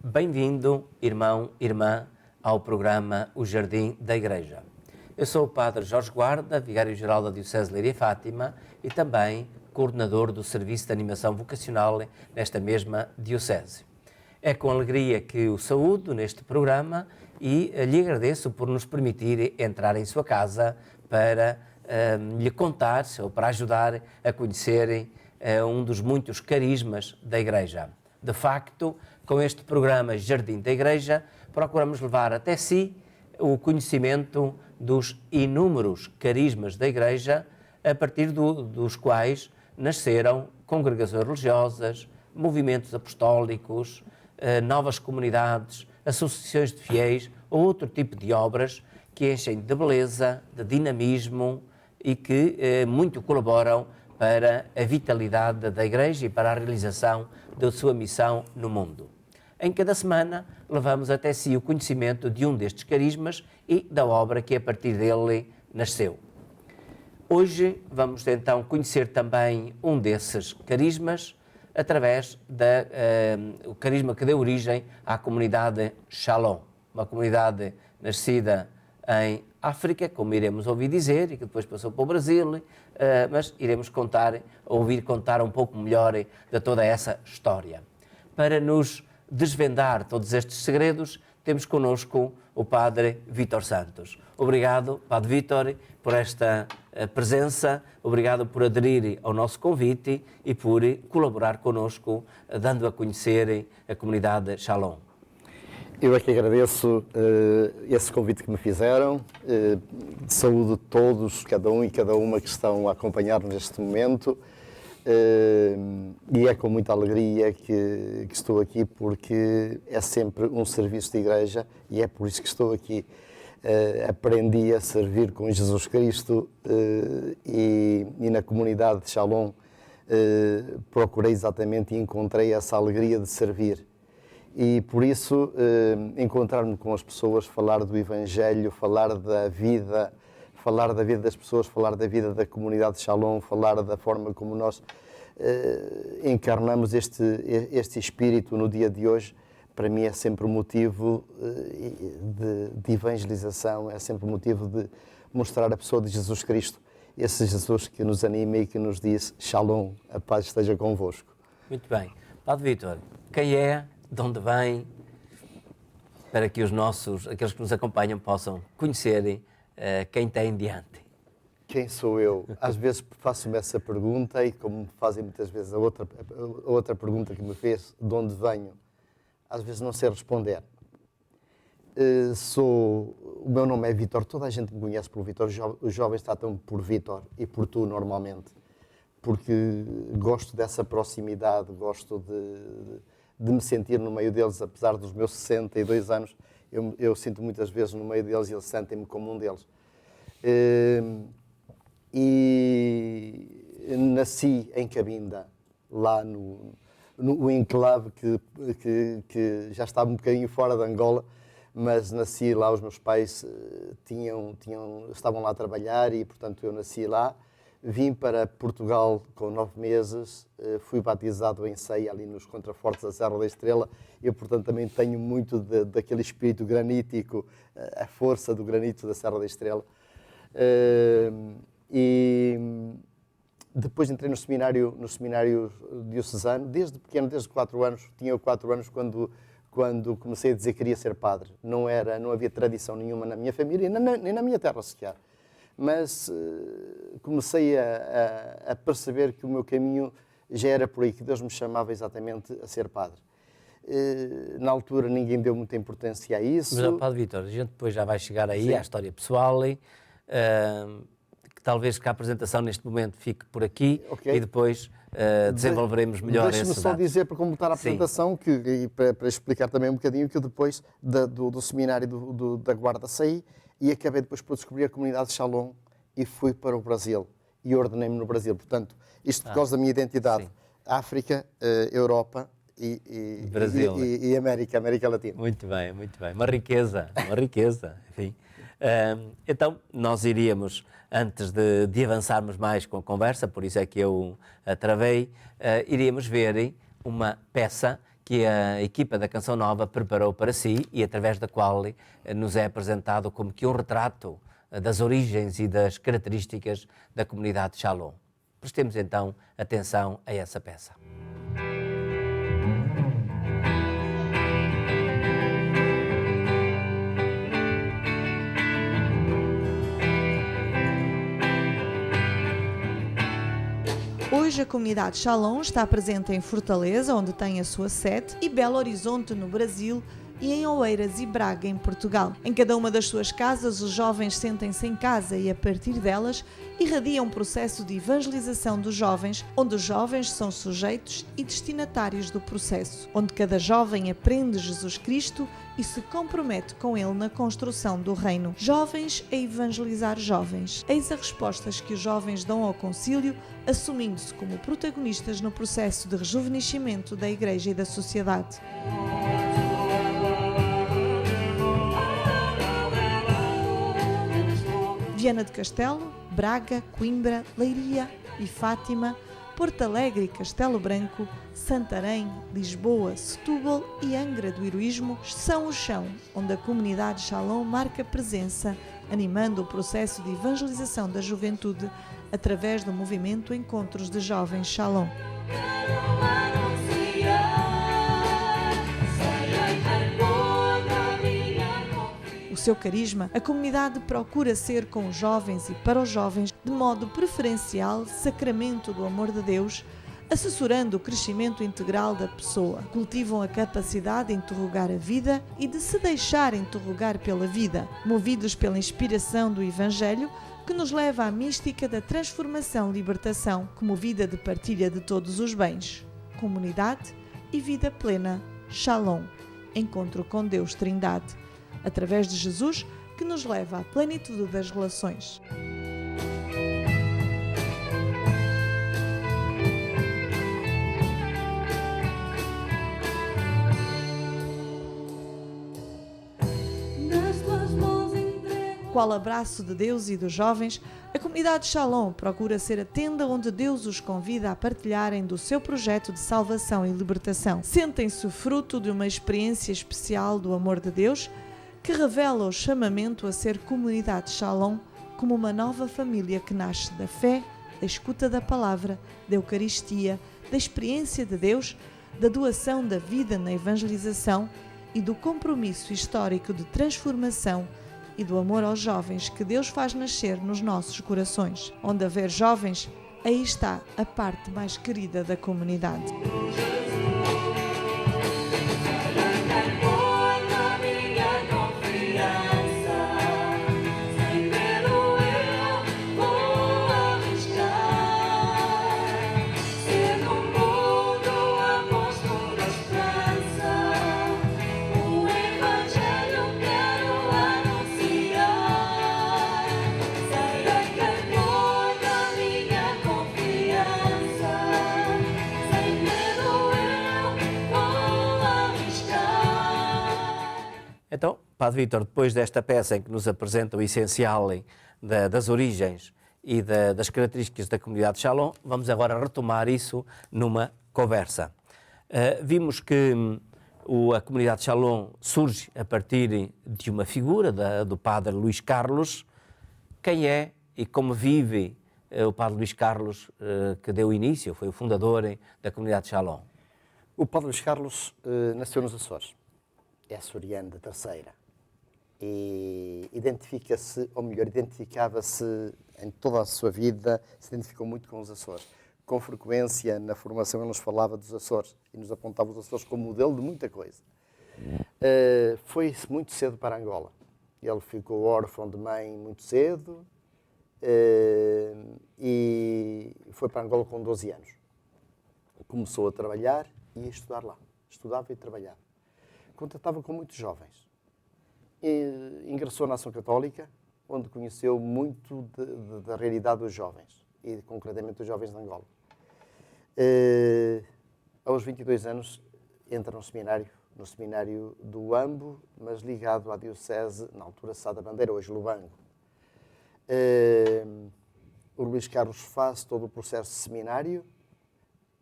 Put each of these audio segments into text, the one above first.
Bem-vindo, irmão, irmã, ao programa O Jardim da Igreja. Eu sou o Padre Jorge Guarda, Vigário-Geral da Diocese de Leiria e Fátima e também coordenador do Serviço de Animação Vocacional nesta mesma Diocese. É com alegria que o saúdo neste programa e lhe agradeço por nos permitir entrar em sua casa para lhe contar ou para ajudar a conhecerem um dos muitos carismas da Igreja. De facto, com este programa Jardim da Igreja, procuramos levar até si o conhecimento dos inúmeros carismas da Igreja, a partir dos quais nasceram congregações religiosas, movimentos apostólicos, novas comunidades, associações de fiéis ou outro tipo de obras que enchem de beleza, de dinamismo e que muito colaboram para a vitalidade da Igreja e para a realização da sua missão no mundo. Em cada semana, levamos até si o conhecimento de um destes carismas e da obra que a partir dele nasceu. Hoje vamos então conhecer também um desses carismas através do carisma que deu origem à comunidade Shalom, uma comunidade nascida em África, como iremos ouvir dizer, e que depois passou para o Brasil, mas iremos ouvir contar um pouco melhor de toda essa história. Para nos desvendar todos estes segredos, temos connosco o Padre Vítor Santos. Obrigado, Padre Vítor, por esta presença, obrigado por aderir ao nosso convite e por colaborar connosco, dando a conhecer a comunidade Shalom. Eu é que agradeço esse convite que me fizeram, saúdo todos, cada um e cada uma que estão a acompanhar-nos neste momento, e é com muita alegria que estou aqui, porque é sempre um serviço de igreja e é por isso que estou aqui. Aprendi a servir com Jesus Cristo e na comunidade de Shalom procurei exatamente e encontrei essa alegria de servir. E por isso, encontrar-me com as pessoas, falar do Evangelho, falar da vida das pessoas, falar da vida da comunidade de Shalom, falar da forma como nós encarnamos este espírito no dia de hoje, para mim é sempre motivo de evangelização, é sempre motivo de mostrar a pessoa de Jesus Cristo, esse Jesus que nos anima e que nos diz Shalom, a paz esteja convosco. Muito bem. Padre Vítor, quem é? De onde vem, para que aqueles que nos acompanham possam conhecerem quem tem diante. Quem sou eu? Às vezes faço-me essa pergunta e como me fazem muitas vezes a outra pergunta que me fez, de onde venho, às vezes não sei responder. O meu nome é Vítor, toda a gente me conhece por Vítor, os jovens tratam-me por Vítor e por tu normalmente, porque gosto dessa proximidade, gosto de me sentir no meio deles, apesar dos meus 62 anos, eu sinto muitas vezes no meio deles e eles sentem-me como um deles. E nasci em Cabinda, lá no enclave que já estava um bocadinho fora de Angola, mas nasci lá, os meus pais estavam lá a trabalhar e, portanto, eu nasci lá. Vim para Portugal com 9 meses, fui batizado em Ceia, ali nos contrafortes da Serra da Estrela. Eu, portanto, também tenho muito daquele espírito granítico, a força do granito da Serra da Estrela. E depois entrei no seminário diocesano, desde pequeno, desde 4 anos. Tinha 4 anos quando comecei a dizer que queria ser padre. Não havia tradição nenhuma na minha família, nem na minha terra sequer. Mas comecei a perceber que o meu caminho já era por aí, que Deus me chamava exatamente a ser padre. Na altura ninguém deu muita importância a isso. Mas, Padre Vítor, a gente depois já vai chegar aí à história pessoal, que talvez que a apresentação neste momento fique por aqui, okay, e depois desenvolveremos melhor esse dado. Deixe-me só dizer, para completar a apresentação, e para explicar também um bocadinho, que eu depois do seminário da Guarda saí e acabei depois por descobrir a comunidade de Shalom e fui para o Brasil e ordenei-me no Brasil. Portanto, isto por causa da minha identidade. Sim. África, Europa e Brasil, e América Latina. Muito bem, muito bem. Uma riqueza, enfim. Então, nós iríamos, antes de avançarmos mais com a conversa, por isso é que eu travei, iríamos ver uma peça que a equipa da Canção Nova preparou para si e através da qual nos é apresentado como que um retrato das origens e das características da comunidade Shalom. Prestemos então atenção a essa peça. Hoje a comunidade Shalom está presente em Fortaleza, onde tem a sua sede, e Belo Horizonte, no Brasil, e em Oeiras e Braga, em Portugal. Em cada uma das suas casas, os jovens sentem-se em casa e, a partir delas, irradia um processo de evangelização dos jovens, onde os jovens são sujeitos e destinatários do processo, onde cada jovem aprende Jesus Cristo e se compromete com ele na construção do reino. Jovens a evangelizar jovens. Eis as respostas que os jovens dão ao concílio, assumindo-se como protagonistas no processo de rejuvenescimento da Igreja e da sociedade. Viana do Castelo, Braga, Coimbra, Leiria e Fátima, Porto Alegre e Castelo Branco, Santarém, Lisboa, Setúbal e Angra do Heroísmo são o chão onde a comunidade Shalom marca presença, animando o processo de evangelização da juventude através do movimento Encontros de Jovens Shalom. O seu carisma, a comunidade procura ser com os jovens e para os jovens, de modo preferencial, sacramento do amor de Deus, assessorando o crescimento integral da pessoa. Cultivam a capacidade de interrogar a vida e de se deixar interrogar pela vida, movidos pela inspiração do Evangelho, que nos leva à mística da transformação e libertação, como vida de partilha de todos os bens, comunidade e vida plena, Shalom, encontro com Deus Trindade, através de Jesus, que nos leva à plenitude das relações. Qual abraço de Deus e dos jovens, a comunidade Shalom procura ser a tenda onde Deus os convida a partilharem do seu projeto de salvação e libertação. Sentem-se fruto de uma experiência especial do amor de Deus, que revela o chamamento a ser comunidade Shalom como uma nova família que nasce da fé, da escuta da palavra, da Eucaristia, da experiência de Deus, da doação da vida na evangelização e do compromisso histórico de transformação e do amor aos jovens que Deus faz nascer nos nossos corações. Onde haver jovens, aí está a parte mais querida da comunidade. Então, Padre Vítor, depois desta peça em que nos apresenta o essencial das origens e das características da comunidade Shalom, vamos agora retomar isso numa conversa. Vimos que a comunidade Shalom surge a partir de uma figura do Padre Luís Carlos. Quem é e como vive o Padre Luís Carlos, que deu início, foi o fundador da comunidade Shalom? O Padre Luís Carlos nasceu nos Açores. É açoriano da terceira e identifica-se, ou melhor, identificava-se em toda a sua vida, se identificou muito com os Açores. Com frequência, na formação, ele nos falava dos Açores e nos apontava os Açores como modelo de muita coisa. Foi muito cedo para Angola. Ele ficou órfão de mãe muito cedo e foi para Angola com 12 anos. Começou a trabalhar e a estudar lá. Estudava e trabalhava. Contatava com muitos jovens. E ingressou na Ação Católica, onde conheceu muito da realidade dos jovens, e concretamente dos jovens de Angola. Aos 22 anos, entra no seminário do Ambo, mas ligado à diocese, na altura Sá da Bandeira, hoje Lubango. O Luís Carlos faz todo o processo de seminário,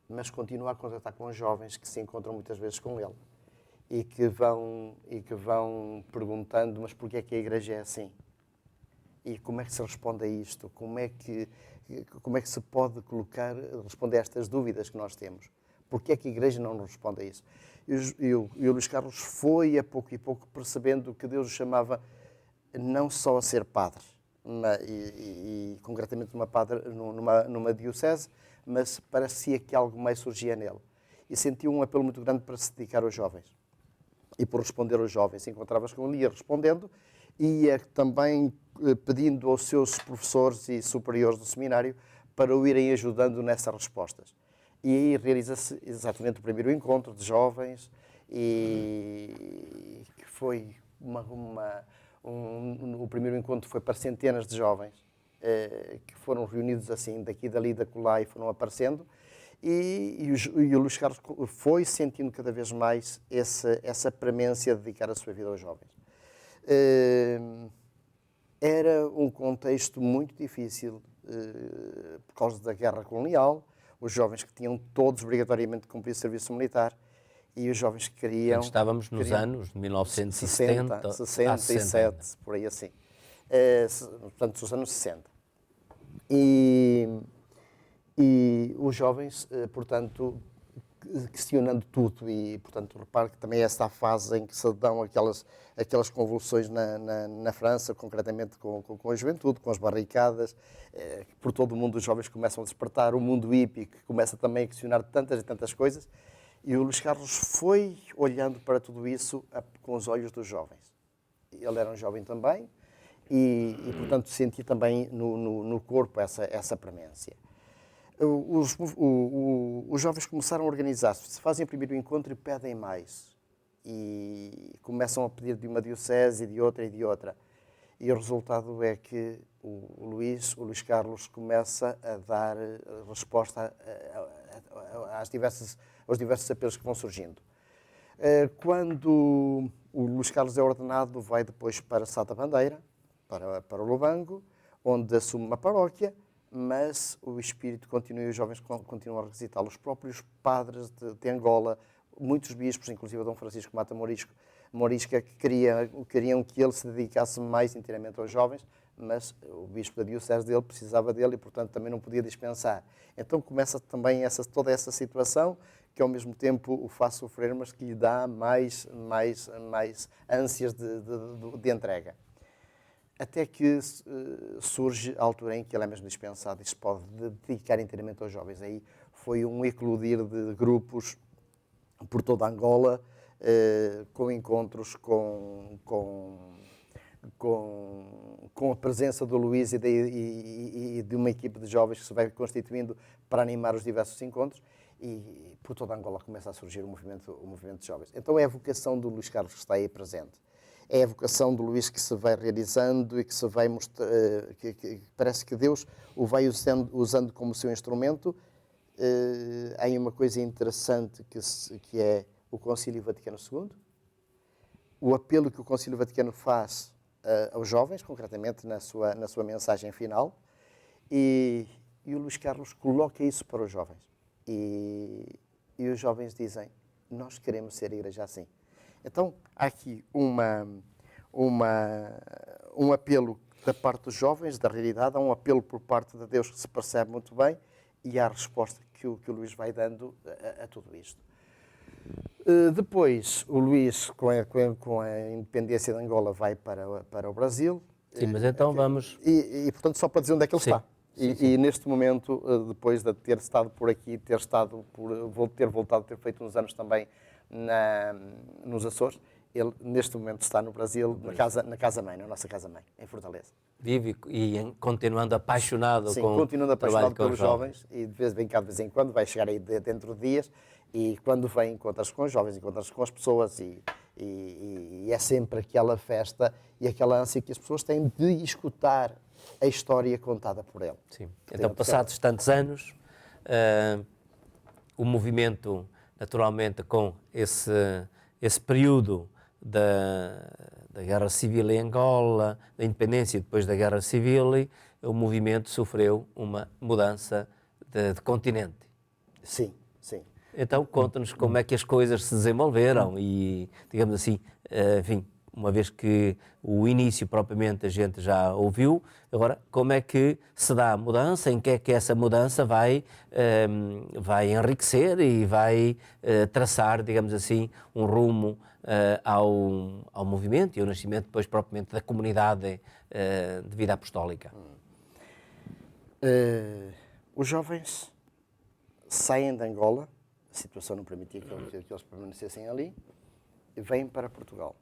mas continua a contactar com os jovens que se encontram muitas vezes com ele e que vão perguntando, mas porquê é que a igreja é assim? E como é que se responde a isto? Como é que se pode responder a estas dúvidas que nós temos? Porquê é que a igreja não nos responde a isso? E o Luís Carlos foi, a pouco e pouco, percebendo que Deus o chamava não só a ser padre, e concretamente numa diocese, mas parecia que algo mais surgia nele. E sentiu um apelo muito grande para se dedicar aos jovens. E por responder aos jovens, encontravas com ele, ia respondendo, ia também pedindo aos seus professores e superiores do seminário para o irem ajudando nessas respostas. E aí realiza-se exatamente o primeiro encontro de jovens, e que foi o primeiro encontro foi para centenas de jovens que foram reunidos assim, daqui, dali, da acolá, e foram aparecendo. E o Luís Carlos foi sentindo cada vez mais essa premência de dedicar a sua vida aos jovens. Era um contexto muito difícil por causa da guerra colonial, os jovens que tinham todos obrigatoriamente de cumprir serviço militar, e os jovens que queriam... Estávamos nos anos de 1970, 67, por aí assim. Portanto, os anos 60. E os jovens, portanto, questionando tudo, e, portanto, repare que também é esta a fase em que se dão aquelas convulsões na França, concretamente com a juventude, com as barricadas, por todo o mundo os jovens começam a despertar, o mundo hippie começa também a questionar tantas e tantas coisas, e o Luís Carlos foi olhando para tudo isso com os olhos dos jovens. Ele era um jovem também, e portanto, sentia também no corpo essa premência. Os jovens começaram a organizar-se, fazem o primeiro encontro e pedem mais. E começam a pedir de uma diocese, de outra e de outra. E o resultado é que o Luís Carlos começa a dar resposta aos diversos apelos que vão surgindo. Quando o Luís Carlos é ordenado, vai depois para Sá da Bandeira, para o Lubango, onde assume uma paróquia, mas o espírito continua e os jovens continuam a requisitá-lo. Os próprios padres de Angola, muitos bispos, inclusive Dom Francisco Mata Morisca, que queriam que ele se dedicasse mais inteiramente aos jovens, mas o bispo da diocese dele precisava dele e, portanto, também não podia dispensar. Então começa também toda essa situação, que ao mesmo tempo o faz sofrer, mas que lhe dá mais ânsias de entrega. Até que surge a altura em que ele é mesmo dispensado e se pode dedicar inteiramente aos jovens. Aí foi um eclodir de grupos por toda Angola, com encontros com a presença do Luís e de uma equipe de jovens que se vai constituindo para animar os diversos encontros, e por toda Angola começa a surgir o movimento de jovens. Então é a vocação do Luís Carlos que está aí presente. É a vocação do Luís que se vai realizando e que se vai mostrar, que parece que Deus o vai usando como seu instrumento. Há uma coisa interessante que é o Concílio Vaticano II, o apelo que o Concílio Vaticano faz aos jovens, concretamente na sua mensagem final, e o Luís Carlos coloca isso para os jovens. E os jovens dizem, nós queremos ser a igreja assim. Então, há aqui um apelo da parte dos jovens, da realidade, há um apelo por parte de Deus que se percebe muito bem, e há a resposta que o Luís vai dando a tudo isto. Depois, o Luís, com a independência de Angola, vai para o Brasil. Sim, mas então vamos... E, portanto, só para dizer onde é que ele está. E neste momento, depois de ter estado por aqui, ter voltado, ter feito uns anos também nos Açores, ele neste momento está no Brasil, na casa-mãe, na nossa casa-mãe, em Fortaleza. Vive e continuando apaixonado continuando apaixonado pelos jovens, e de vez em quando, vai chegar aí dentro de dias, e quando vem encontras com os jovens, encontras com as pessoas, e é sempre aquela festa e aquela ânsia que as pessoas têm de escutar a história contada por ele. Sim. Então, passados tantos anos, o movimento, naturalmente, com esse período da Guerra Civil em Angola, da independência e depois da Guerra Civil, o movimento sofreu uma mudança de continente. Sim, Então, conta-nos como é que as coisas se desenvolveram e, digamos assim, enfim, uma vez que o início propriamente a gente já ouviu, agora como é que se dá a mudança, em que é que essa mudança vai enriquecer e vai traçar, digamos assim, um rumo ao movimento e ao nascimento depois propriamente da comunidade de vida apostólica. Os jovens saem de Angola, a situação não permitia que eles permanecessem ali, e vêm para Portugal.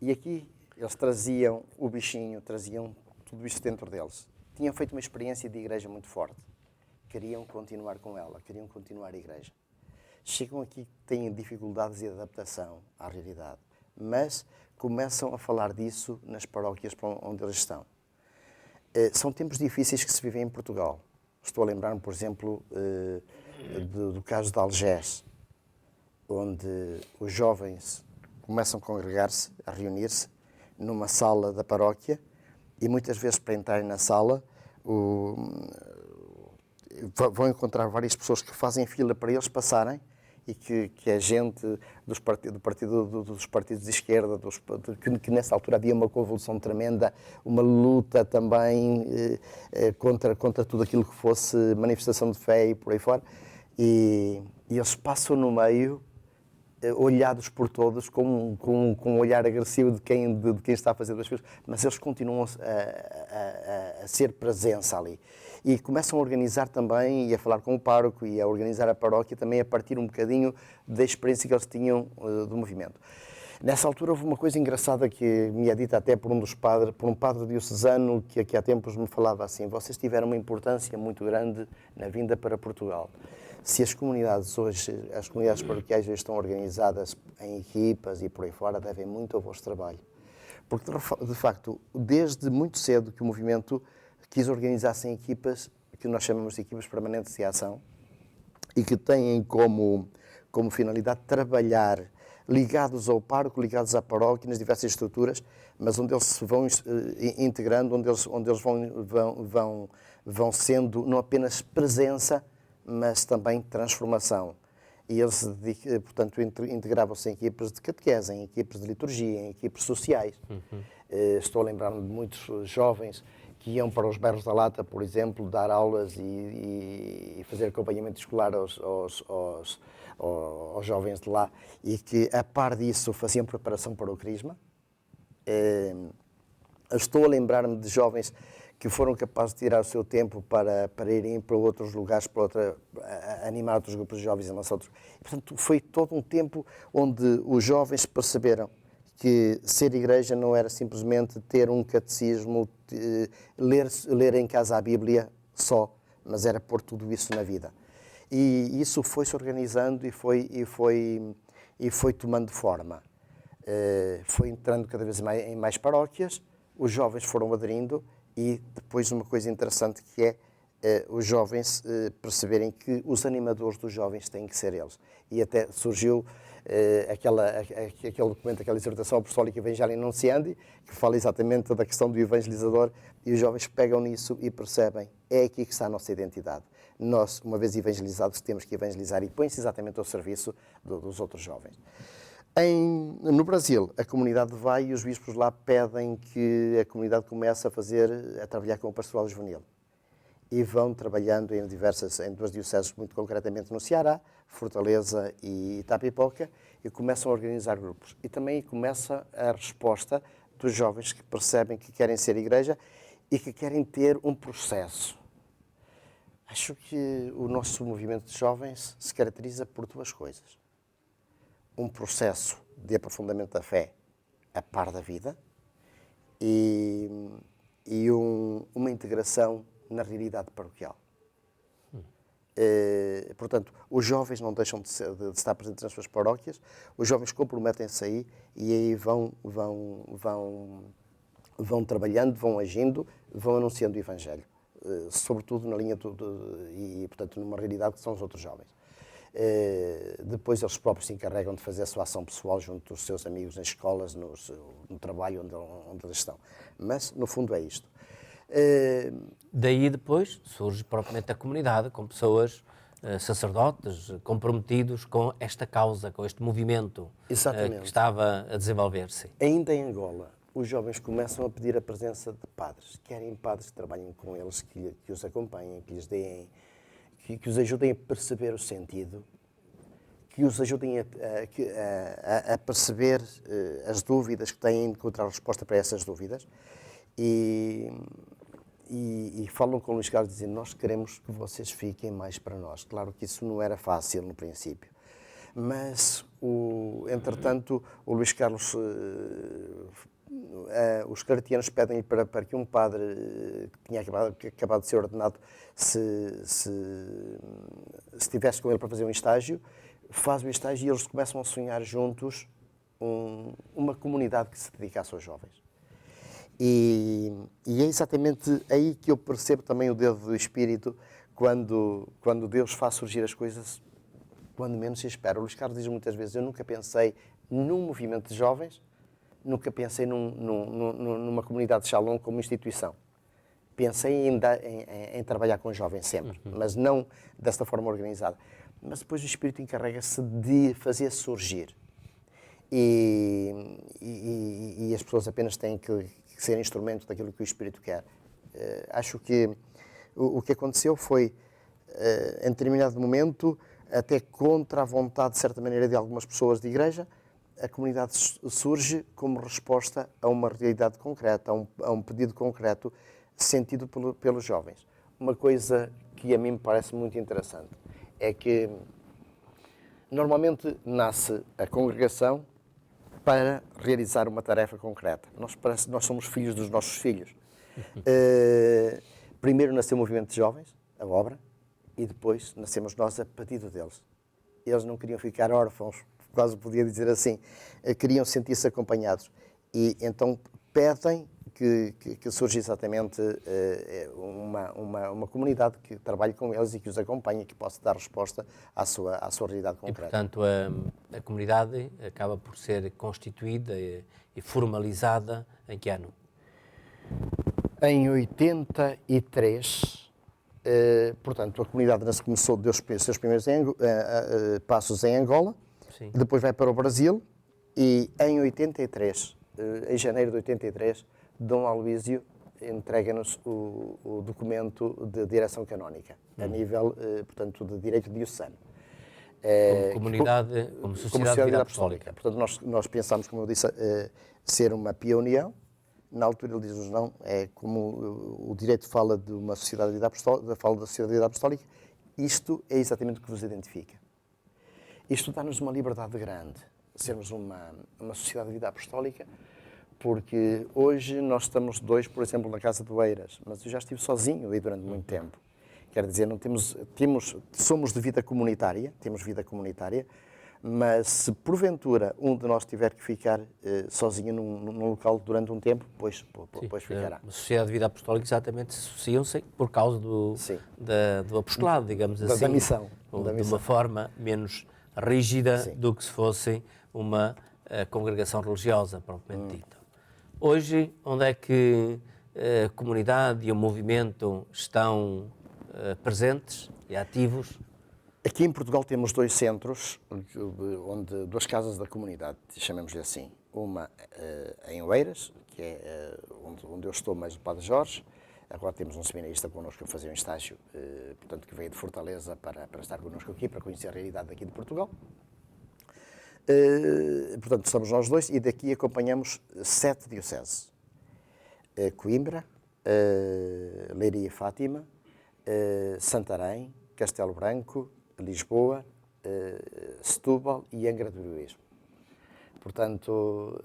E aqui eles traziam o bichinho, traziam tudo isto dentro deles. Tinham feito uma experiência de igreja muito forte. Queriam continuar com ela, queriam continuar a igreja. Chegam aqui, têm dificuldades de adaptação à realidade, mas começam a falar disso nas paróquias onde eles estão. São tempos difíceis que se vivem em Portugal. Estou a lembrar-me, por exemplo, do caso de Algés, onde os jovens começam a congregar-se, a reunir-se numa sala da paróquia e muitas vezes para entrarem na sala vão encontrar várias pessoas que fazem fila para eles passarem e que a gente dos partidos de esquerda, que nessa altura havia uma convulsão tremenda, uma luta também contra tudo aquilo que fosse manifestação de fé e por aí fora, e eles passam no meio, olhados por todos com um olhar agressivo de quem está a fazer as coisas, mas eles continuam a ser presença ali. E começam a organizar também, e a falar com o pároco, e a organizar a paróquia também a partir um bocadinho da experiência que eles tinham do movimento. Nessa altura houve uma coisa engraçada que me é dita até por um padre diocesano que aqui há tempos me falava assim: vocês tiveram uma importância muito grande na vinda para Portugal. Se as comunidades paroquiais hoje estão organizadas em equipas e por aí fora, devem muito ao vosso trabalho. Porque, de facto, desde muito cedo que o movimento quis organizar-se em equipas, que nós chamamos de equipas permanentes de ação, e que têm como finalidade trabalhar ligados ao pároco, ligados à paróquia, nas diversas estruturas, mas onde eles se vão integrando, onde eles vão sendo não apenas presença, mas também transformação. E eles, portanto, integravam-se em equipes de catequese, em equipes de liturgia, em equipes sociais. Estou a lembrar-me de muitos jovens que iam para os bairros da Lata, por exemplo, dar aulas e fazer acompanhamento escolar aos jovens de lá, e que, a par disso, faziam preparação para o crisma. Estou a lembrar-me de jovens que foram capazes de tirar o seu tempo para irem para outros lugares, para animar outros grupos de jovens e lançar outros. E, portanto, foi todo um tempo onde os jovens perceberam que ser igreja não era simplesmente ter um catecismo, ler em casa a Bíblia só, mas era pôr tudo isso na vida. E isso foi-se organizando e foi tomando forma. Foi entrando cada vez mais em mais paróquias, os jovens foram aderindo, e depois uma coisa interessante que é os jovens perceberem que os animadores dos jovens têm que ser eles. E até surgiu aquele documento, aquela exortação apostólica Evangelii Nunciandi, que fala exatamente da questão do evangelizador, e os jovens pegam nisso e percebem: é aqui que está a nossa identidade. Nós, uma vez evangelizados, temos que evangelizar, e põe-se exatamente ao serviço dos outros jovens. No Brasil, a comunidade vai e os bispos lá pedem que a comunidade comece a trabalhar com o pastoral juvenil. E vão trabalhando em duas dioceses, muito concretamente no Ceará, Fortaleza e Itapipoca, e começam a organizar grupos. E também começa a resposta dos jovens que percebem que querem ser igreja e que querem ter um processo. Acho que o nosso movimento de jovens se caracteriza por duas coisas: um processo de aprofundamento da fé a par da vida e uma integração na realidade paroquial. Portanto, os jovens não deixam de estar presentes nas suas paróquias, os jovens comprometem-se aí e aí vão trabalhando, vão agindo, vão anunciando o Evangelho, sobretudo na linha e, portanto, numa realidade que são os outros jovens. Depois eles próprios se encarregam de fazer a sua ação pessoal junto dos seus amigos nas escolas, no trabalho onde eles estão. Mas, no fundo, é isto. Daí depois surge propriamente a comunidade, com pessoas sacerdotes comprometidos com esta causa, com este movimento que estava a desenvolver-se. Ainda em Angola, os jovens começam a pedir a presença de padres. Querem padres que trabalhem com eles, que os acompanhem, que lhes deem, que os ajudem a perceber o sentido, que os ajudem a perceber as dúvidas que têm, encontrar resposta para essas dúvidas. E falam com o Luís Carlos dizendo: nós queremos que vocês fiquem mais para nós. Claro que isso não era fácil no princípio, mas, entretanto, o Luís Carlos, os claretianos pedem-lhe para que um padre que tinha acabado de ser ordenado se estivesse com ele para fazer um estágio, faz o estágio e eles começam a sonhar juntos uma comunidade que se dedicasse aos jovens. E é exatamente aí que eu percebo também o dedo do Espírito, quando Deus faz surgir as coisas quando menos se espera. O Luís Carlos diz muitas vezes: eu nunca pensei num movimento de jovens, nunca pensei numa comunidade de Shalom como instituição. Pensei em trabalhar com jovens sempre, mas não desta forma organizada. Mas depois o Espírito encarrega-se de fazer surgir. E as pessoas apenas têm que ser instrumento daquilo que o Espírito quer. Acho que o que aconteceu foi, em determinado momento, até contra a vontade, de certa maneira, de algumas pessoas de igreja, a comunidade surge como resposta a uma realidade concreta, a um pedido concreto sentido pelos jovens. Uma coisa que a mim me parece muito interessante é que normalmente nasce a congregação para realizar uma tarefa concreta. Nós somos filhos dos nossos filhos. Primeiro nasceu o movimento de jovens, a obra, e depois nascemos nós a pedido deles. Eles não queriam ficar órfãos, quase podia dizer assim, queriam sentir-se acompanhados. E então pedem que surja exatamente uma comunidade que trabalhe com eles e que os acompanhe, que possa dar resposta à sua realidade concreta. E, portanto, a comunidade acaba por ser constituída e formalizada em que ano? Em 83, portanto, a comunidade começou, deu os seus primeiros passos em Angola, Sim. Depois vai para o Brasil e em 83, em janeiro de 83, Dom Aloísio entrega-nos o documento de direção canónica, a nível, portanto, de direito diocesano. Como comunidade, como sociedade de vida apostólica. Portanto, nós pensámos, como eu disse, ser uma pia-união. Na altura ele diz-nos não, é como o direito fala de uma sociedade de vida apostólica, fala da sociedade de vida apostólica, isto é exatamente o que vos identifica. Isto dá-nos uma liberdade grande, sermos uma sociedade de vida apostólica, porque hoje nós estamos dois, por exemplo, na Casa do Eiras, mas eu já estive sozinho aí durante muito tempo. Quer dizer, não somos de vida comunitária, temos vida comunitária, mas se porventura um de nós tiver que ficar sozinho num local durante um tempo, pois ficará. A sociedade de vida apostólica exatamente associam-se por causa do apostolado, digamos assim. Da missão. De uma forma menos rígida do que se fosse uma congregação religiosa, propriamente dita. Hoje, onde é que a comunidade e o movimento estão presentes e ativos? Aqui em Portugal temos dois centros, duas casas da comunidade, chamemos-lhe assim. Uma em Oeiras, que é onde eu estou, mais o Padre Jorge. Agora temos um seminarista connosco a fazer um estágio, portanto, que veio de Fortaleza para estar connosco aqui, para conhecer a realidade daqui de Portugal. Portanto, somos nós dois e daqui acompanhamos 7 dioceses. Coimbra, Leiria e Fátima, Santarém, Castelo Branco, Lisboa, Setúbal e Angra do Heroísmo. Portanto,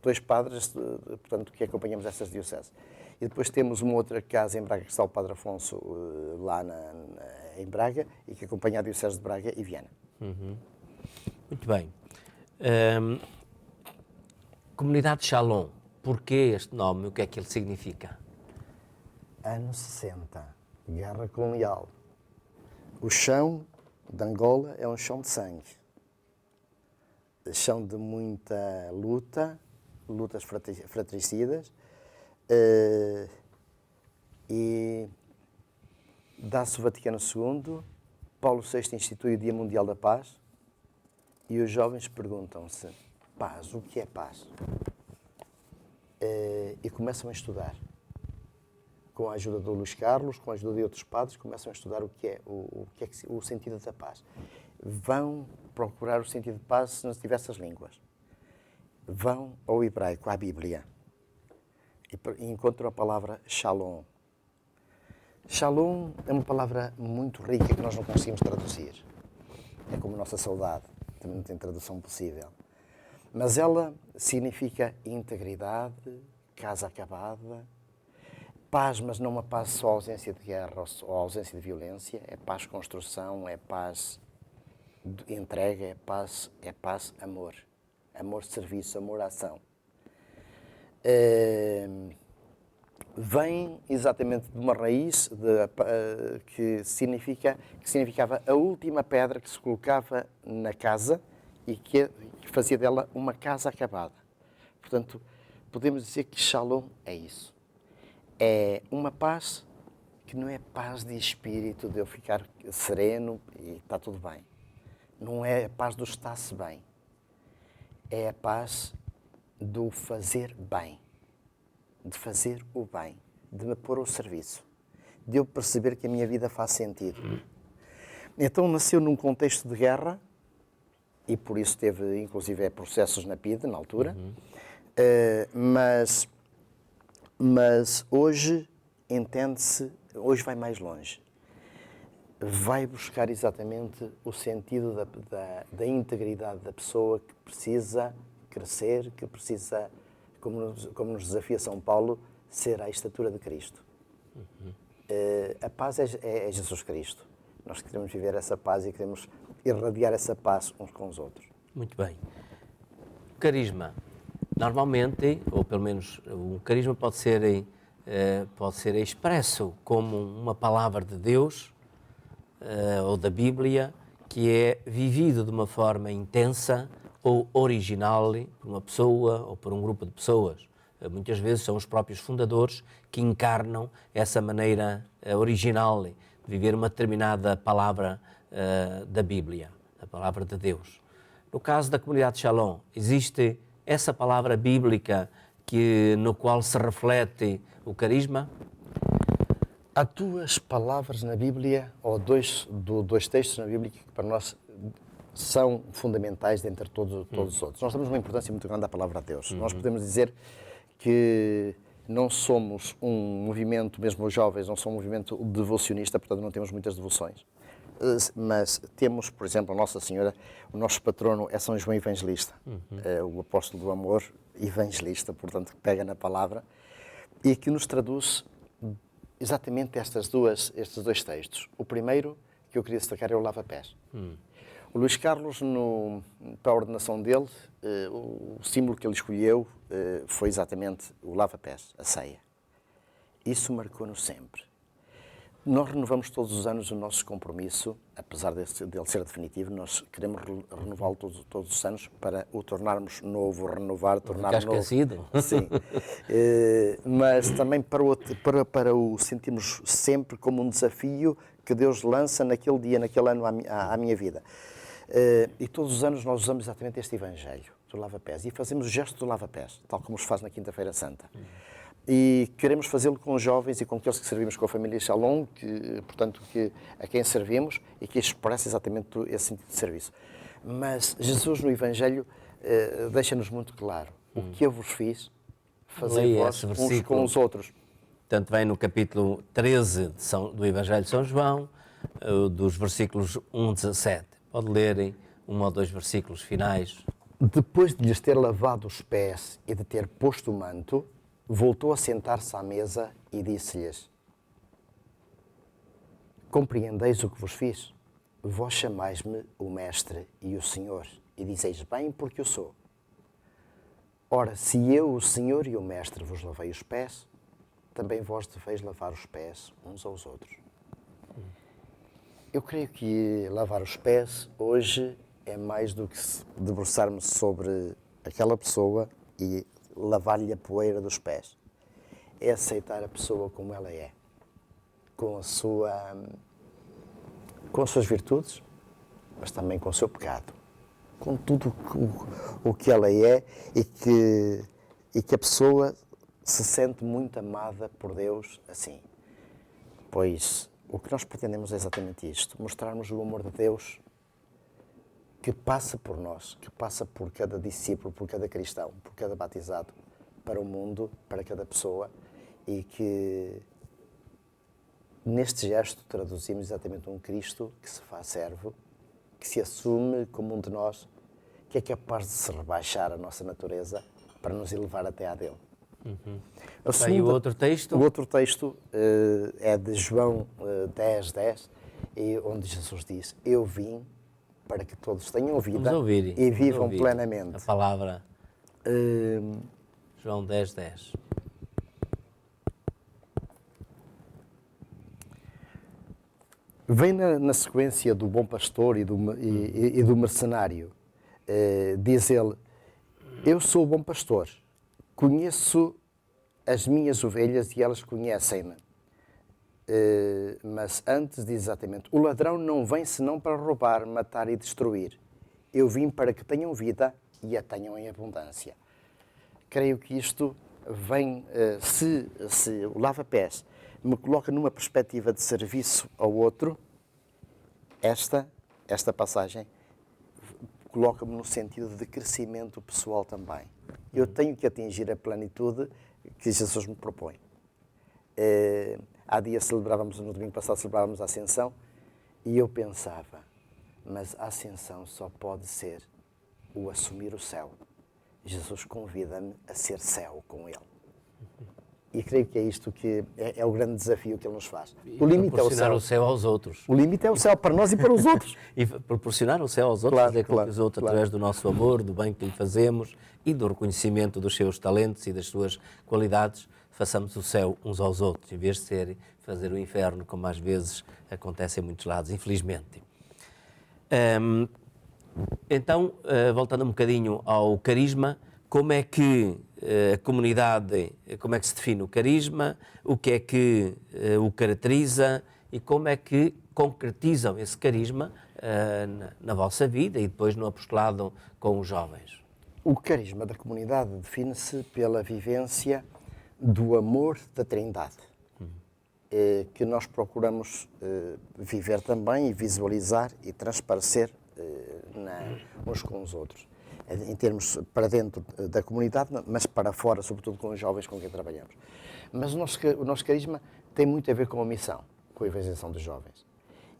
dois padres portanto, que acompanhamos estas dioceses. E depois temos uma outra casa em Braga, que está o Padre Afonso, lá em Braga, e que acompanha a Diocese de Braga e Viana. Muito bem. Comunidade Shalom, porquê este nome? O que é que ele significa? Anos 60, guerra colonial. O chão de Angola é um chão de sangue. Chão de muita lutas fratricidas, e dá-se o Vaticano II Paulo VI institui o Dia Mundial da Paz e os jovens perguntam-se: paz, o que é paz? E começam a estudar. Com a ajuda do Luís Carlos, com a ajuda de outros padres, começam a estudar o que é o sentido da paz. Vão procurar o sentido de paz nas diversas línguas. Vão ao hebraico, à Bíblia, e encontram a palavra shalom. Shalom é uma palavra muito rica que nós não conseguimos traduzir. É como nossa saudade, também não tem tradução possível. Mas ela significa integridade, casa acabada, paz, mas não uma paz só ausência de guerra ou ausência de violência, é paz construção, é paz entrega, é paz amor. Amor serviço, amor ação. Vem exatamente de uma raiz que significava a última pedra que se colocava na casa e que fazia dela uma casa acabada. Portanto, podemos dizer que Shalom é isso. É uma paz que não é paz de espírito, de eu ficar sereno e está tudo bem. Não é a paz do está-se bem. É a paz do fazer bem, de fazer o bem, de me pôr ao serviço, de eu perceber que a minha vida faz sentido. Então nasceu num contexto de guerra e por isso teve inclusive processos na PIDE na altura, mas hoje entende-se, hoje vai mais longe. Vai buscar exatamente o sentido da integridade da pessoa que precisa crescer, que precisa, como nos desafia São Paulo, ser à estatura de Cristo. A paz é Jesus Cristo. Nós queremos viver essa paz e queremos irradiar essa paz uns com os outros. Muito bem. Carisma. Normalmente, ou pelo menos o carisma pode ser expresso como uma palavra de Deus, ou da Bíblia, que é vivido de uma forma intensa ou original por uma pessoa ou por um grupo de pessoas. Muitas vezes são os próprios fundadores que encarnam essa maneira original de viver uma determinada palavra da Bíblia, a palavra de Deus. No caso da comunidade Shalom, existe essa palavra bíblica no qual se reflete o carisma? Há duas palavras na Bíblia, ou dois textos na Bíblia que para nós são fundamentais dentre todos os outros. Nós damos uma importância muito grande à palavra de Deus. Nós podemos dizer que não somos um movimento, mesmo os jovens, não somos um movimento devocionista, portanto não temos muitas devoções. Mas temos, por exemplo, a Nossa Senhora, o nosso patrono é São João Evangelista, o apóstolo do amor, evangelista, portanto que pega na palavra, e que nos traduz exatamente estes dois textos. O primeiro que eu queria destacar é o lava-pés. O Luís Carlos, para a ordenação dele, o símbolo que ele escolheu foi exatamente o lava-pés, a ceia. Isso marcou-nos sempre. Nós renovamos todos os anos o nosso compromisso, apesar dele ser definitivo, nós queremos renová-lo todos os anos para o tornarmos novo, renovar, tornar novo. Esquecido. Sim. Mas também para o sentirmos sempre como um desafio que Deus lança naquele dia, naquele ano à minha vida. E todos os anos nós usamos exatamente este Evangelho do lava-pés e fazemos o gesto do lava-pés, tal como se faz na Quinta-feira Santa. E queremos fazê-lo com os jovens e com aqueles que servimos com a família Shalom, a quem servimos e que expressa exatamente esse sentido de serviço. Mas Jesus no Evangelho deixa-nos muito claro: o que eu vos fiz, fazei vós uns com os outros. Portanto, vem no capítulo 13 do Evangelho de São João, dos versículos 1 a 17. Pode lerem um ou dois versículos finais. Depois de lhes ter lavado os pés e de ter posto o manto, voltou a sentar-se à mesa e disse-lhes: compreendeis o que vos fiz? Vós chamais-me o Mestre e o Senhor, e dizeis bem porque eu sou. Ora, se eu, o Senhor e o Mestre, vos lavei os pés, também vós deveis lavar os pés uns aos outros. Eu creio que lavar os pés hoje é mais do que debruçarmos sobre aquela pessoa e lavar-lhe a poeira dos pés. É aceitar a pessoa como ela é, com a sua com as suas virtudes, mas também com o seu pecado, com tudo o que ela é e que a pessoa se sente muito amada por Deus assim. Pois o que nós pretendemos é exatamente isto, mostrarmos o amor de Deus que passa por nós, que passa por cada discípulo, por cada cristão, por cada batizado, para o mundo, para cada pessoa, e que neste gesto traduzimos exatamente um Cristo que se faz servo, que se assume como um de nós, que é capaz de se rebaixar a nossa natureza para nos elevar até à dele. E o outro texto? O outro texto é de João 10:10, onde Jesus diz: eu vim para que todos tenham vida e vivam plenamente. A palavra. João 10:10. Vem na sequência do bom pastor e do mercenário. Diz ele: eu sou o bom pastor, conheço as minhas ovelhas e elas conhecem-me. Mas antes diz exatamente: o ladrão não vem senão para roubar, matar e destruir. Eu vim para que tenham vida e a tenham em abundância. Creio que isto vem, se o lava-pés me coloca numa perspectiva de serviço ao outro, esta passagem coloca-me no sentido de crescimento pessoal também. Eu tenho que atingir a plenitude que Jesus me propõe. Há dias no domingo passado celebrávamos a Ascensão e eu pensava, mas a Ascensão só pode ser o assumir o céu. Jesus convida-me a ser céu com Ele. E creio que é isto que é o grande desafio que Ele nos faz. O limite é o céu. O céu aos outros. O limite é o céu para nós e para os outros. E proporcionar o céu aos outros, fazer com que os outros, através do nosso amor, do bem que lhe fazemos e do reconhecimento dos seus talentos e das suas qualidades, façamos o céu uns aos outros, em vez de fazer o inferno, como às vezes acontece em muitos lados, infelizmente. Então, voltando um bocadinho ao carisma, como é que a comunidade, como é que se define o carisma, o que é que o caracteriza e como é que concretizam esse carisma na vossa vida e depois no apostolado com os jovens? O carisma da comunidade define-se pela vivência do amor da Trindade, que nós procuramos viver também e visualizar e transparecer uns com os outros, em termos para dentro da comunidade, mas para fora, sobretudo com os jovens com quem trabalhamos. Mas o nosso carisma tem muito a ver com a missão, com a evangelização dos jovens.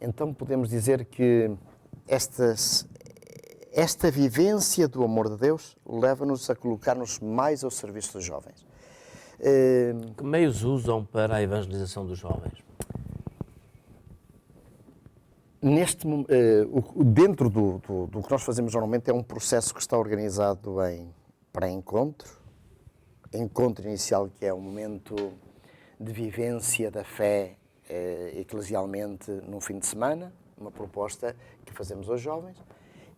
Então podemos dizer que esta vivência do amor de Deus leva-nos a colocar-nos mais ao serviço dos jovens. Que meios usam para a evangelização dos jovens? Dentro do que nós fazemos normalmente é um processo que está organizado em pré-encontro, encontro inicial, que é um momento de vivência da fé eclesialmente num fim de semana, uma proposta que fazemos aos jovens,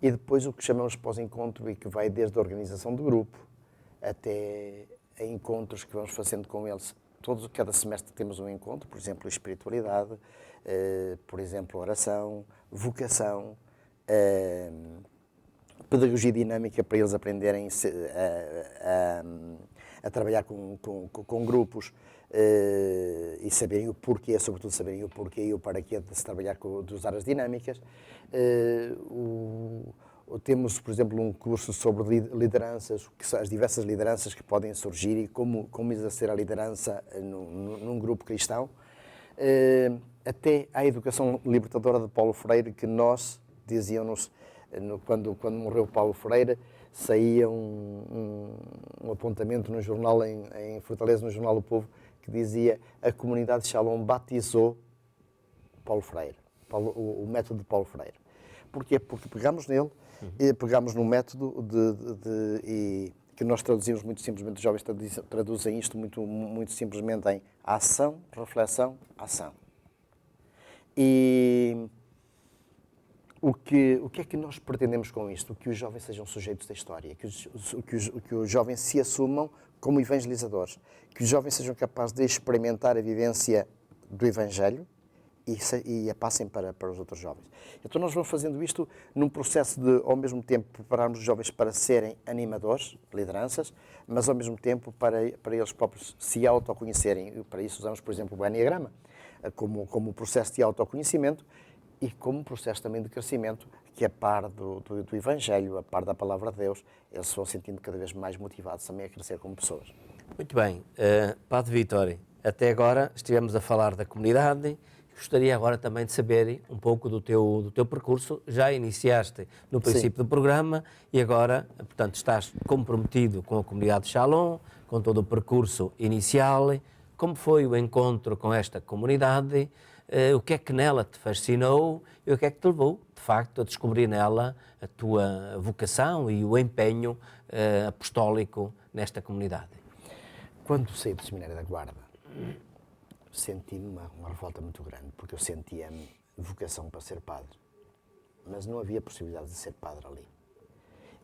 e depois o que chamamos pós-encontro e que vai desde a organização do grupo até a encontros que vamos fazendo com eles. Cada semestre temos um encontro, por exemplo, espiritualidade, por exemplo, oração, vocação, pedagogia dinâmica para eles aprenderem a trabalhar com grupos e saberem o porquê, sobretudo saberem o porquê e o para quê de se trabalhar de usar as dinâmicas. Temos, por exemplo, um curso sobre lideranças, as diversas lideranças que podem surgir e como exercer a liderança num grupo cristão, até à educação libertadora de Paulo Freire, que nós, dizíamos-nos, quando morreu Paulo Freire, saía um apontamento no jornal em Fortaleza, no jornal O Povo, que dizia: a comunidade de Shalom batizou Paulo Freire, o método de Paulo Freire. Porquê? Porque pegamos nele, e pegamos num método que nós traduzimos muito simplesmente, os jovens traduzem isto muito simplesmente em ação, reflexão, ação. E o que é que nós pretendemos com isto? Que os jovens sejam sujeitos da história, que os jovens se assumam como evangelizadores, que os jovens sejam capazes de experimentar a vivência do Evangelho e a passem para os outros jovens. Então nós vamos fazendo isto num processo de, ao mesmo tempo, prepararmos os jovens para serem animadores, lideranças, mas ao mesmo tempo para eles próprios se autoconhecerem. E para isso usamos, por exemplo, o Enneagrama, como processo de autoconhecimento e como processo também de crescimento, que a par do Evangelho, a par da Palavra de Deus, eles se vão sentindo cada vez mais motivados também a crescer como pessoas. Muito bem. Padre Vítor, até agora estivemos a falar da comunidade. Gostaria agora também de saber um pouco do teu percurso. Já iniciaste no princípio do programa e agora, portanto, estás comprometido com a comunidade de Shalom, com todo o percurso inicial. Como foi o encontro com esta comunidade? O que é que nela te fascinou e o que é que te levou, de facto, a descobrir nela a tua vocação e o empenho apostólico nesta comunidade? Quando saí do Seminário da Guarda, senti uma revolta muito grande, porque eu sentia vocação para ser padre, mas não havia possibilidade de ser padre ali.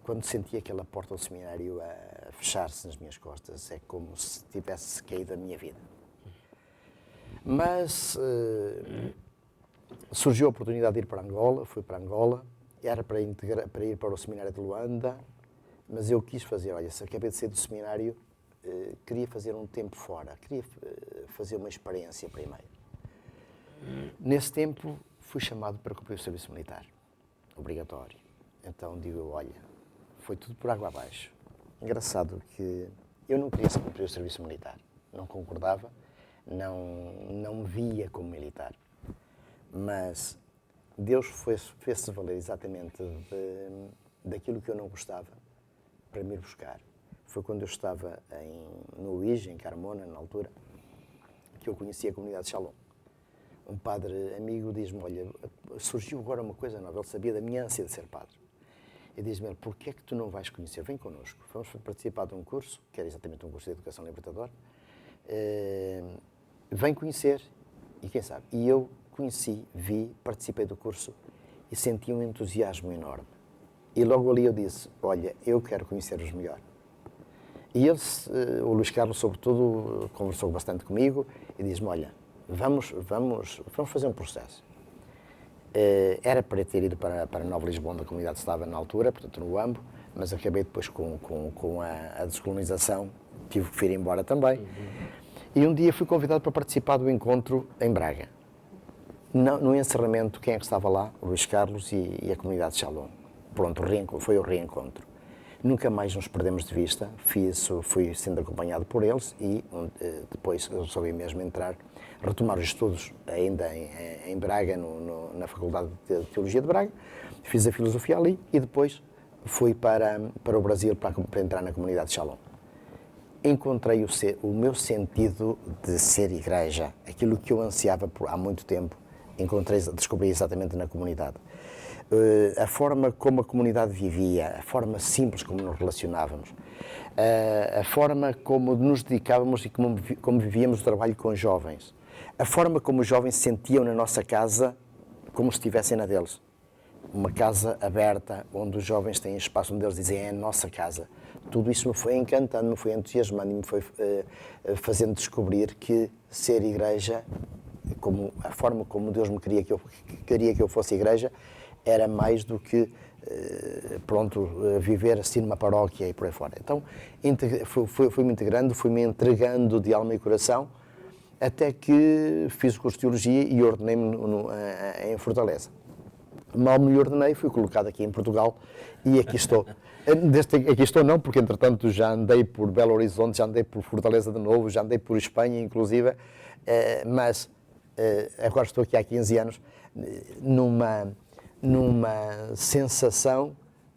Quando senti aquela porta do seminário a fechar-se nas minhas costas, é como se tivesse caído a minha vida. Mas surgiu a oportunidade de ir para Angola, fui para Angola, era para ir para o seminário de Luanda, mas eu quis fazer, olha, se acabei de sair do seminário, queria fazer um tempo fora, queria fazer uma experiência primeiro. Nesse tempo fui chamado para cumprir o serviço militar, obrigatório. Então digo, olha, foi tudo por água abaixo. Engraçado que eu não queria cumprir o serviço militar, não concordava, não me via como militar. Mas Deus fez-se valer exatamente daquilo que eu não gostava para me ir buscar. Foi quando eu estava no Luís, em Carmona, na altura, que eu conheci a comunidade de Shalom. Um padre amigo diz-me, olha, surgiu agora uma coisa nova, ele sabia da minha ânsia de ser padre. E diz-me, porquê é que tu não vais conhecer? Vem connosco, vamos participar de um curso, que era exatamente um curso de Educação Libertador. Vem conhecer, e quem sabe? E eu conheci, vi, participei do curso e senti um entusiasmo enorme. E logo ali eu disse, olha, eu quero conhecer-os melhor. E ele, o Luís Carlos, sobretudo, conversou bastante comigo e diz-me, olha, vamos fazer um processo. Era para ter ido para Nova Lisboa, onde a comunidade estava na altura, portanto no AMBO, mas acabei depois com a descolonização, tive que ir embora também. E um dia fui convidado para participar do encontro em Braga. No encerramento, quem é que estava lá? O Luís Carlos e a comunidade de Shalom. Pronto, foi o reencontro. Nunca mais nos perdemos de vista, fui sendo acompanhado por eles e depois resolvi mesmo retomar os estudos ainda em Braga, na Faculdade de Teologia de Braga, fiz a filosofia ali e depois fui para o Brasil para entrar na comunidade de Shalom. Encontrei o meu sentido de ser igreja, aquilo que eu ansiava há muito tempo, descobri exatamente na comunidade. A forma como a comunidade vivia, a forma simples como nos relacionávamos, a forma como nos dedicávamos e como vivíamos o trabalho com os jovens, a forma como os jovens se sentiam na nossa casa como se estivessem na deles. Uma casa aberta, onde os jovens têm espaço, onde eles dizem é a nossa casa. Tudo isso me foi encantando, me foi entusiasmando e me foi fazendo descobrir que ser igreja, a forma como Deus me queria que eu fosse igreja, era mais do que, viver assim numa paróquia e por aí fora. Então, fui-me integrando, fui-me entregando de alma e coração, até que fiz o curso de Teologia e ordenei-me em Fortaleza. Mal me ordenei, fui colocado aqui em Portugal e aqui estou. Aqui estou não, porque entretanto já andei por Belo Horizonte, já andei por Fortaleza de novo, já andei por Espanha inclusive, mas agora estou aqui há 15 anos numa sensação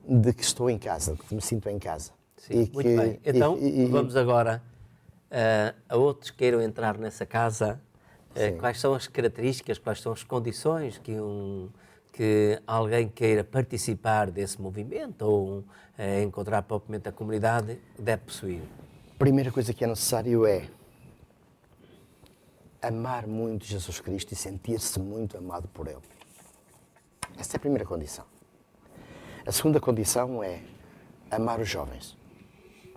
de que estou em casa, de que me sinto em casa. Sim, muito bem. Então, vamos agora a outros que queiram entrar nessa casa. Quais são as características, quais são as condições que alguém queira participar desse movimento ou encontrar propriamente a comunidade deve possuir? A primeira coisa que é necessário é amar muito Jesus Cristo e sentir-se muito amado por Ele. Essa é a primeira condição. A segunda condição é amar os jovens.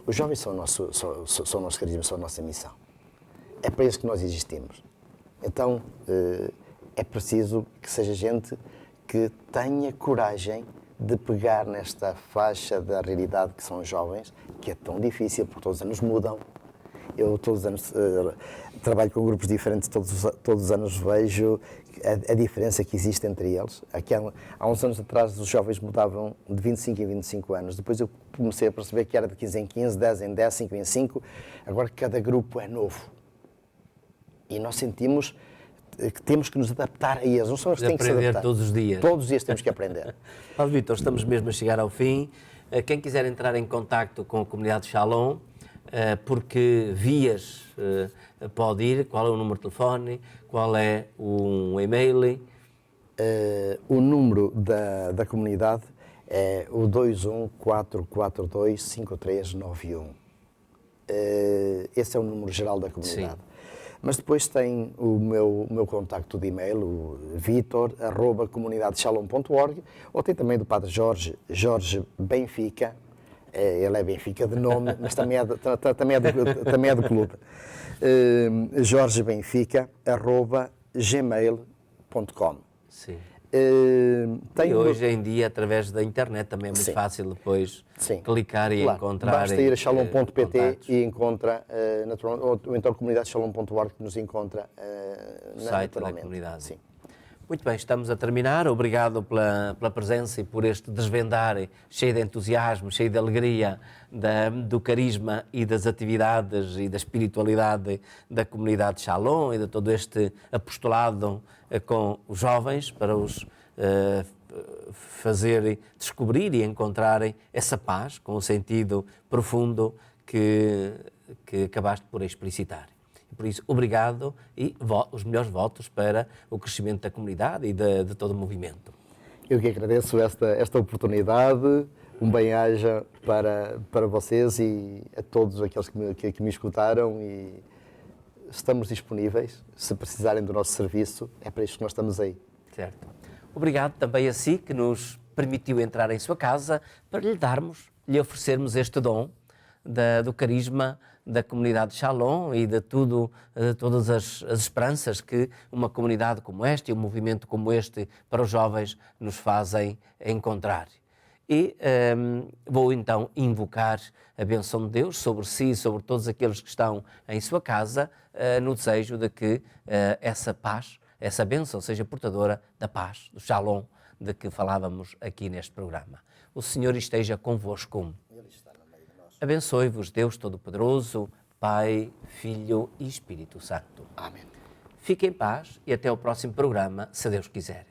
Os jovens são o nosso carisma, são a nossa missão. É para isso que nós existimos. Então, é preciso que seja gente que tenha coragem de pegar nesta faixa da realidade que são os jovens, que é tão difícil, porque todos os anos mudam. Eu todos os anos trabalho com grupos diferentes, todos os anos vejo a diferença que existe entre eles. Há uns anos atrás os jovens mudavam de 25 em 25 anos, depois eu comecei a perceber que era de 15 em 15, 10 em 10, 5 em 5, agora cada grupo é novo. E nós sentimos que temos que nos adaptar a eles, não são eles que têm que se adaptar. Todos os dias. Todos os dias temos que aprender. Padre Vítor, estamos mesmo a chegar ao fim. Quem quiser entrar em contacto com a comunidade de Shalom, porque vias pode ir, qual é o número de telefone, qual é o e-mail? O número da comunidade é o 214425391. Esse é o número geral da comunidade. Sim. Mas depois tem o meu contacto de e-mail, o vitor@comunidadeshalom.org, ou tem também do Padre Jorge Benfica. Ele é Benfica de nome, mas também é do clube. jorgebenfica@gmail.com. Sim. E hoje em dia, através da internet, também é muito fácil depois clicar e encontrar. Basta ir a shalom.pt e encontra, ou então comunidadeshalom.org, que nos encontra no site da comunidade. Sim. Muito bem, estamos a terminar. Obrigado pela presença e por este desvendar cheio de entusiasmo, cheio de alegria do carisma e das atividades e da espiritualidade da comunidade Shalom e de todo este apostolado com os jovens para os fazerem descobrir e encontrarem essa paz com o sentido profundo que acabaste por explicitar. Por isso, obrigado e os melhores votos para o crescimento da comunidade e de todo o movimento. Eu que agradeço esta oportunidade, um bem-aja para vocês e a todos aqueles que me escutaram, e estamos disponíveis, se precisarem do nosso serviço, é para isto que nós estamos aí. Certo. Obrigado também a si que nos permitiu entrar em sua casa para lhe oferecermos este dom do carisma da comunidade Shalom e de todas as esperanças que uma comunidade como esta e um movimento como este para os jovens nos fazem encontrar. E vou então invocar a bênção de Deus sobre si e sobre todos aqueles que estão em sua casa, no desejo de que essa paz, essa bênção seja portadora da paz, do Shalom de que falávamos aqui neste programa. O Senhor esteja convosco. Abençoe-vos Deus Todo-Poderoso, Pai, Filho e Espírito Santo. Amém. Fiquem em paz e até o próximo programa, se Deus quiser.